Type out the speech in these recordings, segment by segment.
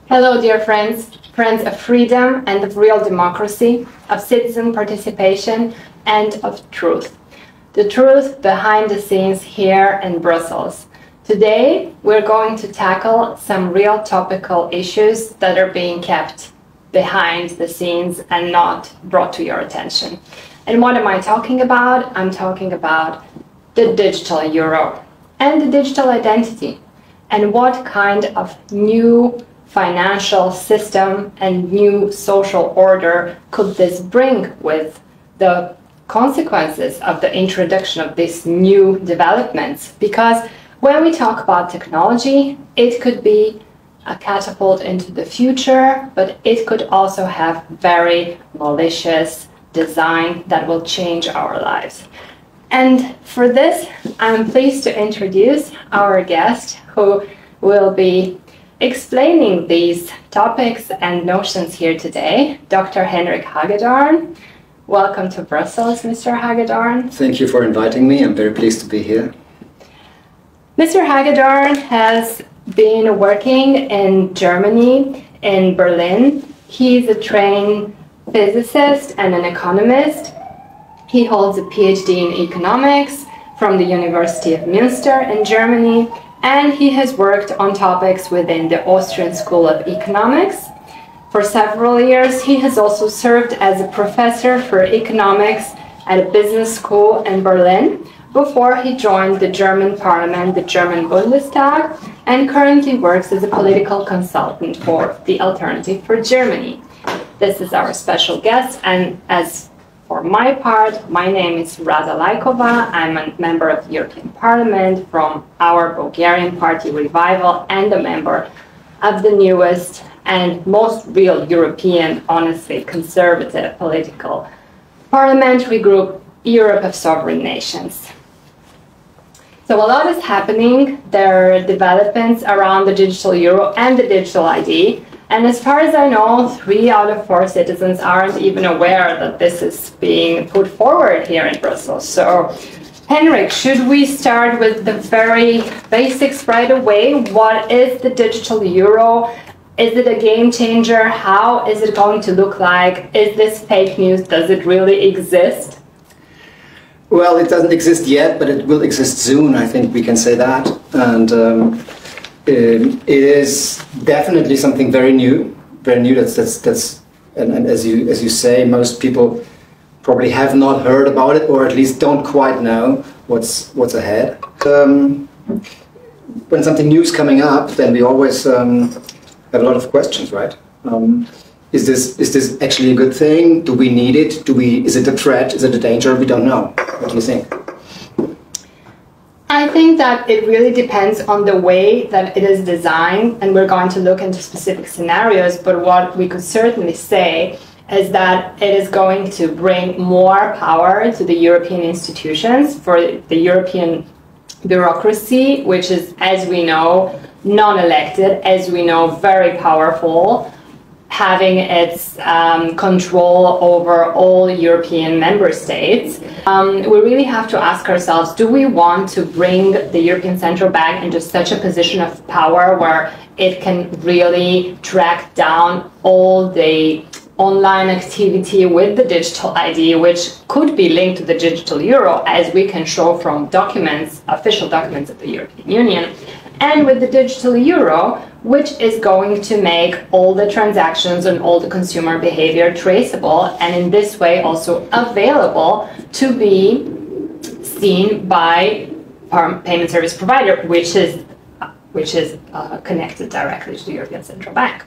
Hello, dear friends, friends of freedom and of real democracy, of citizen participation and of truth. The truth behind the scenes here in Brussels. Today, we're going to tackle some real topical issues that are being kept behind the scenes and not brought to your attention. And what am I talking about? I'm talking about the digital euro and the digital identity and what kind of new financial system and new social order could this bring with the consequences of the introduction of these new developments. Because when we talk about technology, it could be a catapult into the future, but it could also have very malicious design that will change our lives. And for this, I'm pleased to introduce our guest who will be explaining these topics and notions here today, Dr. Heinrich Hagedorn. Welcome to Brussels, Mr. Hagedorn. Thank you for inviting me. I'm very pleased to be here. Mr. Hagedorn has been working in Germany, in Berlin. He's a trained physicist and an economist. He holds a PhD in economics from the University of Münster in Germany, and he has worked on topics within the Austrian School of Economics. For several years, he has also served as a professor for economics at a business school in Berlin before he joined the German parliament, the German Bundestag, and currently works as a political consultant for the Alternative for Germany. This is our special guest, and as for my part, my name is Rada Lajkova. I'm a member of the European Parliament from our Bulgarian party Revival and a member of the newest and most real European, honestly, conservative political parliamentary group, Europe of Sovereign Nations. So a lot is happening. There are developments around the digital euro and the digital ID. And as far as I know, 3 out of 4 citizens aren't even aware that this is being put forward here in Brussels. So, Henrik, should we start with the very basics right away? What is the digital euro? Is it a game changer? How is it going to look like? Is this fake news? Does it really exist? Well, it doesn't exist yet, but it will exist soon. I think we can say that. And it is definitely something very new. Very new. And as you say, most people probably have not heard about it, or at least don't quite know what's ahead. When something new is coming up, then we always have a lot of questions, right? Is this actually a good thing? Do we need it? Is it a threat? Is it a danger? We don't know. What do you think? I think that it really depends on the way that it is designed, and we're going to look into specific scenarios, but what we could certainly say is that it is going to bring more power to the European institutions, for the European bureaucracy, which is, as we know, non-elected, as we know, very powerful, having its control over all European member states. We really have to ask ourselves, do we want to bring the European Central Bank into such a position of power where it can really track down all the online activity with the digital ID, which could be linked to the digital euro, as we can show from documents, official documents of the European Union, and with the digital euro, which is going to make all the transactions and all the consumer behavior traceable, and in this way also available to be seen by payment service provider, which is connected directly to the European Central Bank.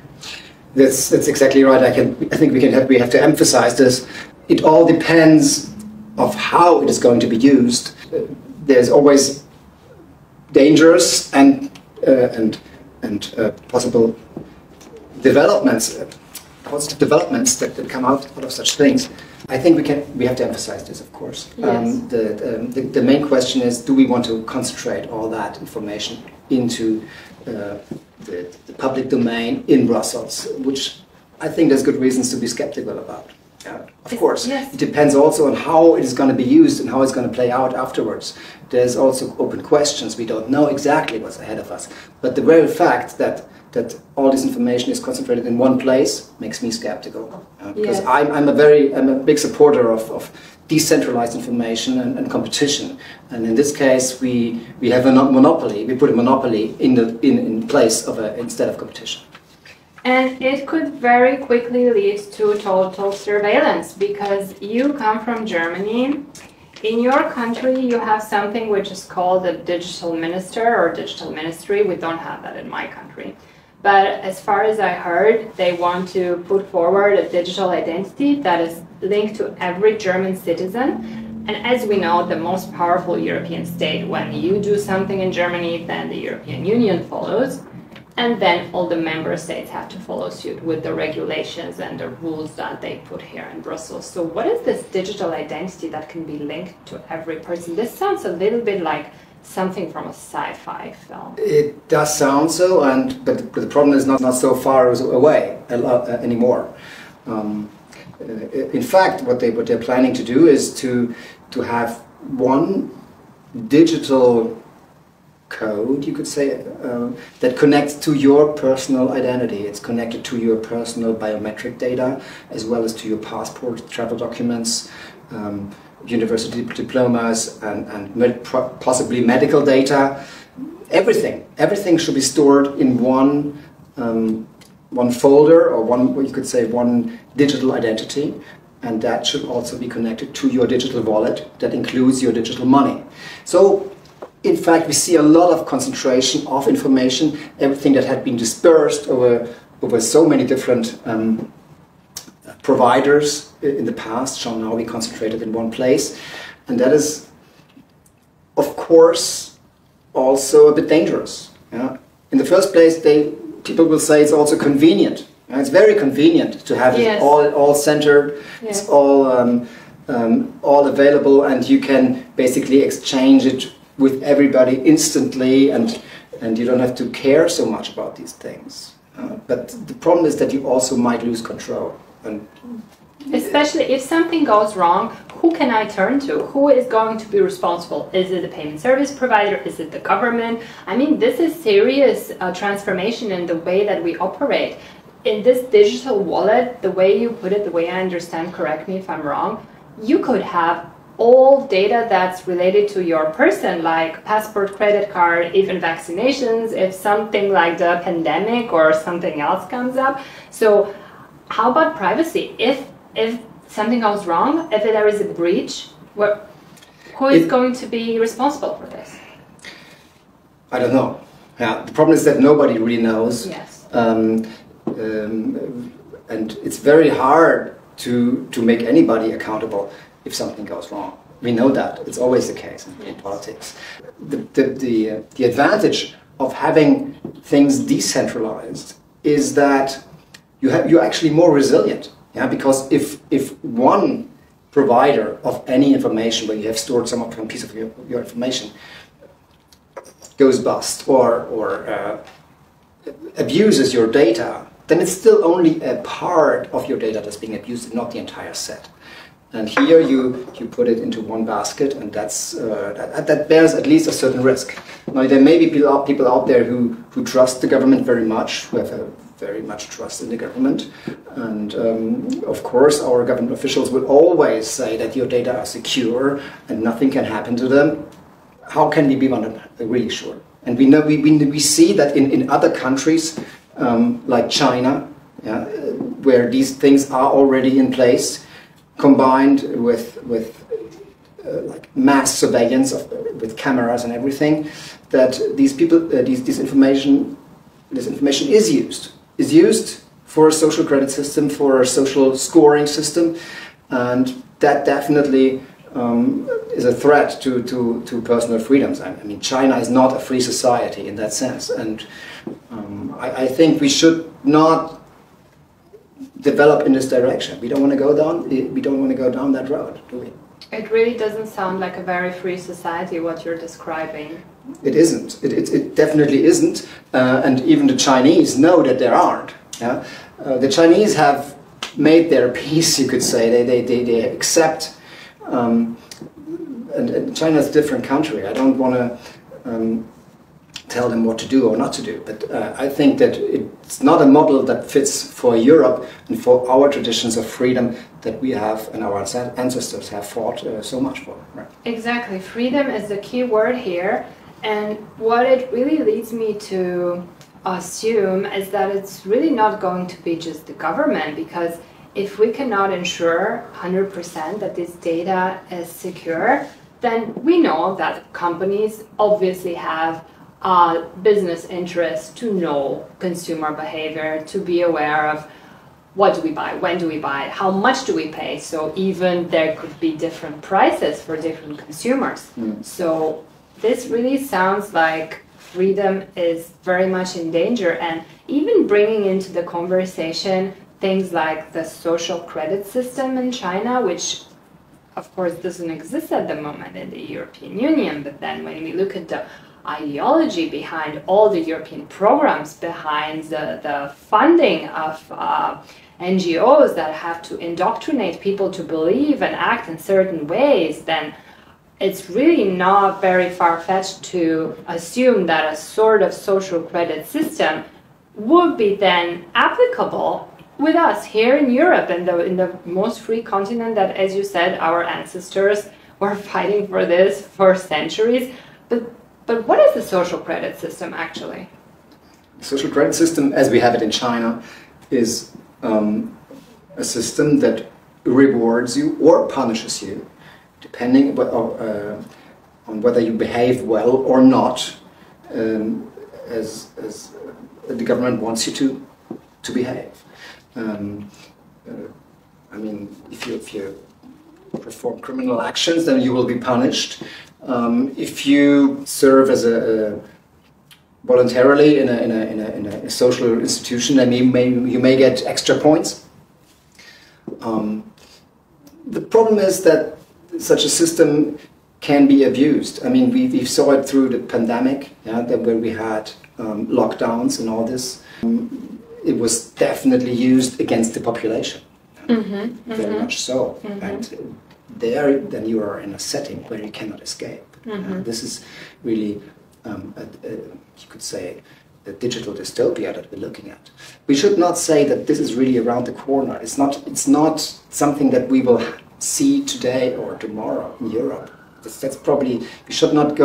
That's exactly right. I think we have to emphasize this. It all depends of how it is going to be used. There's always dangers and possible developments, positive developments that come out of such things. I think we have to emphasize this, of course. Yes. The main question is, do we want to concentrate all that information into the public domain in Brussels, which I think there's good reasons to be skeptical about. Of course, yes. It depends also on how it is going to be used and how it's going to play out afterwards. There's also open questions. We don't know exactly what's ahead of us. But the very fact that that all this information is concentrated in one place makes me skeptical. Because Yes. I'm a big supporter of decentralized information and competition. And in this case, we have a monopoly. We put a monopoly in place of instead of competition. And it could very quickly lead to total surveillance, because you come from Germany. In your country, you have something which is called a digital minister or digital ministry. We don't have that in my country. But as far as I heard, they want to put forward a digital identity that is linked to every German citizen. And as we know, the most powerful European state, when you do something in Germany, then the European Union follows. And then all the member states have to follow suit with the regulations and the rules that they put here in Brussels. So what is this digital identity that can be linked to every person? This sounds a little bit like something from a sci-fi film. It does sound so, but the problem is not so far away anymore. In fact, what they're planning to do is to have one digital code, you could say, that connects to your personal identity. It's connected to your personal biometric data, as well as to your passport, travel documents, university diplomas, and possibly medical data. Everything should be stored in one folder, or what you could say one digital identity, and that should also be connected to your digital wallet. That includes your digital money. So, in fact, we see a lot of concentration of information. Everything that had been dispersed over so many different providers in the past shall now be concentrated in one place. And that is, of course, also a bit dangerous. Yeah? In the first place, people will say it's also convenient. It's very convenient to have Yes. it all centered. Yes. It's all available, and you can basically exchange it with everybody instantly, and you don't have to care so much about these things. But the problem is that you also might lose control. And Especially if something goes wrong, who can I turn to? Who is going to be responsible? Is it the payment service provider? Is it the government? I mean, this is serious transformation in the way that we operate. In this digital wallet, the way you put it, the way I understand, correct me if I'm wrong, you could have all data that's related to your person, like passport, credit card, even vaccinations, if something like the pandemic or something else comes up. So how about privacy? If something goes wrong, if there is a breach, who is going to be responsible for this? I don't know. Yeah, the problem is that nobody really knows. Yes. And it's very hard to make anybody accountable if something goes wrong. We know that. It's always the case in politics. The advantage of having things decentralized is that you're actually more resilient. Yeah? Because if one provider of any information where you have stored some piece of your information goes bust or abuses your data, then it's still only a part of your data that's being abused and not the entire set. And here you put it into one basket, and that bears at least a certain risk. Now, there may be people out there who trust the government very much, who have very much trust in the government. And of course, our government officials will always say that your data are secure and nothing can happen to them. How can we be really sure? And we know we see that in other countries like China, yeah, where these things are already in place, combined with like mass surveillance with cameras and everything, that these people, this information is used for a social credit system, for a social scoring system, and that definitely is a threat to personal freedoms. I mean, China is not a free society in that sense, and I think we should not develop in this direction. We don't want to go down that road, do we? It really doesn't sound like a very free society, what you're describing. It isn't. It definitely isn't. And even the Chinese know that there aren't. Yeah? The Chinese have made their peace, you could say. They accept. And China is a different country. I don't want to tell them what to do or not to do. But I think that it's not a model that fits for Europe and for our traditions of freedom that we have and our ancestors have fought so much for. Right? Exactly. Freedom is the key word here. And what it really leads me to assume is that it's really not going to be just the government, because if we cannot ensure 100% that this data is secure, then we know that companies obviously have business interest to know consumer behavior, to be aware of what do we buy, when do we buy it, how much do we pay. So even there could be different prices for different consumers. So this really sounds like freedom is very much in danger, and even bringing into the conversation things like the social credit system in China, which of course doesn't exist at the moment in the European Union, but then when we look at the ideology behind all the European programs, behind the funding of NGOs that have to indoctrinate people to believe and act in certain ways, then it's really not very far-fetched to assume that a sort of social credit system would be then applicable with us here in Europe, in the most free continent that, as you said, our ancestors were fighting for this for centuries. But what is the social credit system actually? The social credit system, as we have it in China, is a system that rewards you or punishes you, depending on whether you behave well or not, as the government wants you to behave. I mean, if you perform criminal actions, then you will be punished. If you serve as voluntarily in a social institution, then you may get extra points. The problem is that such a system can be abused. I mean, we saw it through the pandemic, that when we had lockdowns and all this. It was definitely used against the population, very much so. And there, then you are in a setting where you cannot escape. This is really, you could say, the digital dystopia that we're looking at. We should not say that this is really around the corner. It's not something that we will see today or tomorrow in Europe. That's probably, we should not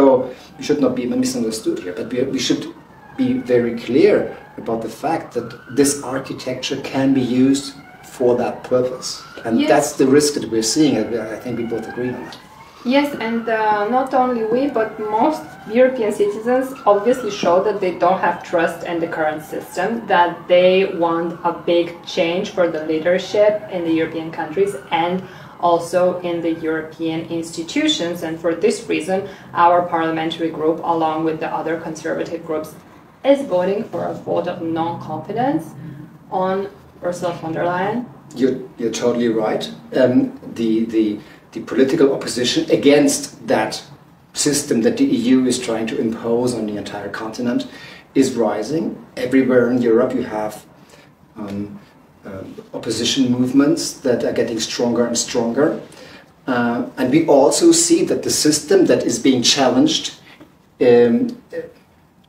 be misunderstood here, but we should be very clear about the fact that this architecture can be used for that purpose. And that's the risk that we're seeing. I think we both agree on that. Yes, and not only we, but most European citizens obviously show that they don't have trust in the current system, that they want a big change for the leadership in the European countries and also in the European institutions. And for this reason, our parliamentary group, along with the other conservative groups, is voting for a vote of non-confidence on Ursula von der Leyen. You're totally right. The political opposition against that system that the EU is trying to impose on the entire continent is rising. Everywhere in Europe you have opposition movements that are getting stronger and stronger. And we also see that the system that is being challenged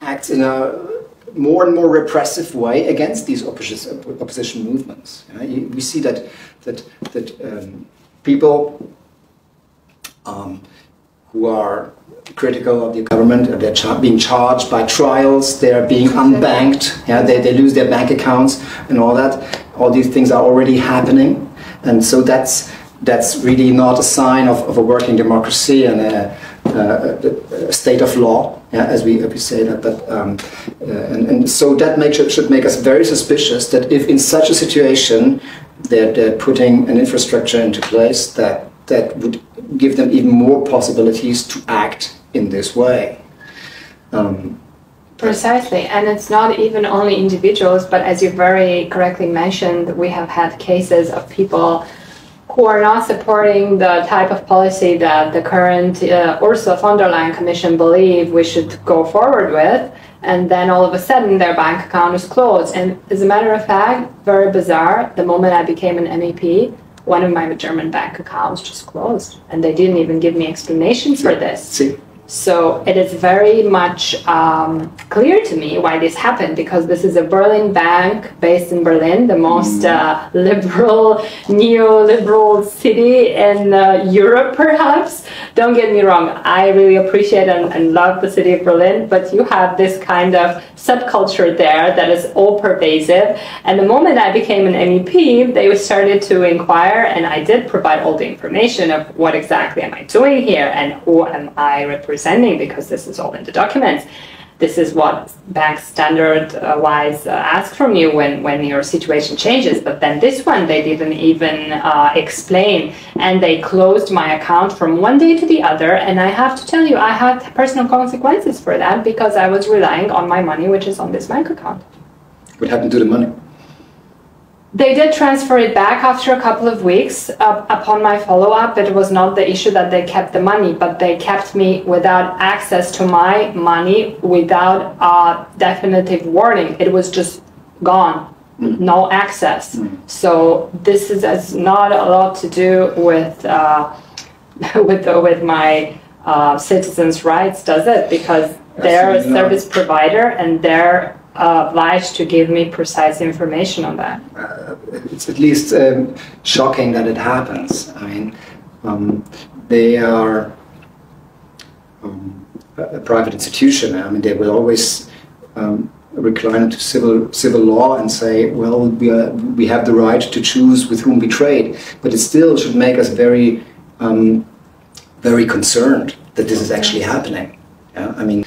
acts in a more and more repressive way against these opposition movements. We see that people who are critical of the government, they're being charged by trials, they're being unbanked, they lose their bank accounts and all that. All these things are already happening, and so that's really not a sign of a working democracy and a state of law, as we say that. But and so that should make us very suspicious that if in such a situation they're putting an infrastructure into place that would give them even more possibilities to act in this way. Precisely, and it's not even only individuals, but as you very correctly mentioned, we have had cases of people who are not supporting the type of policy that the current Ursula von der Leyen Commission believe we should go forward with, and then all of a sudden their bank account is closed. And as a matter of fact, very bizarre, the moment I became an MEP, one of my German bank accounts just closed, and they didn't even give me explanation for this. See, So it is very much clear to me why this happened, because this is a Berlin bank based in Berlin, the most liberal, neoliberal city in Europe, perhaps. Don't get me wrong, I really appreciate and love the city of Berlin, but you have this kind of subculture there that is all pervasive. And the moment I became an MEP, they started to inquire, and I did provide all the information of what exactly am I doing here and who am I representing, because this is all in the documents. This is what banks standard-wise ask from you when your situation changes. But then this one, they didn't even explain, and they closed my account from one day to the other. And I have to tell you, I had personal consequences for that, because I was relying on my money, which is on this bank account. What happened to the money? They did transfer it back after a couple of weeks. Upon my follow-up, it was not the issue that they kept the money, but they kept me without access to my money, without a definitive warning. It was just gone, no access. So this has not a lot to do with with my citizens' rights, does it? Because they're a service provider, and they're obliged to give me precise information on that. It's at least shocking that it happens. I mean, they are a private institution. I mean, they will always recline to civil law and say, well, we have the right to choose with whom we trade. But it still should make us very, very concerned that this is actually happening. Yeah? I mean.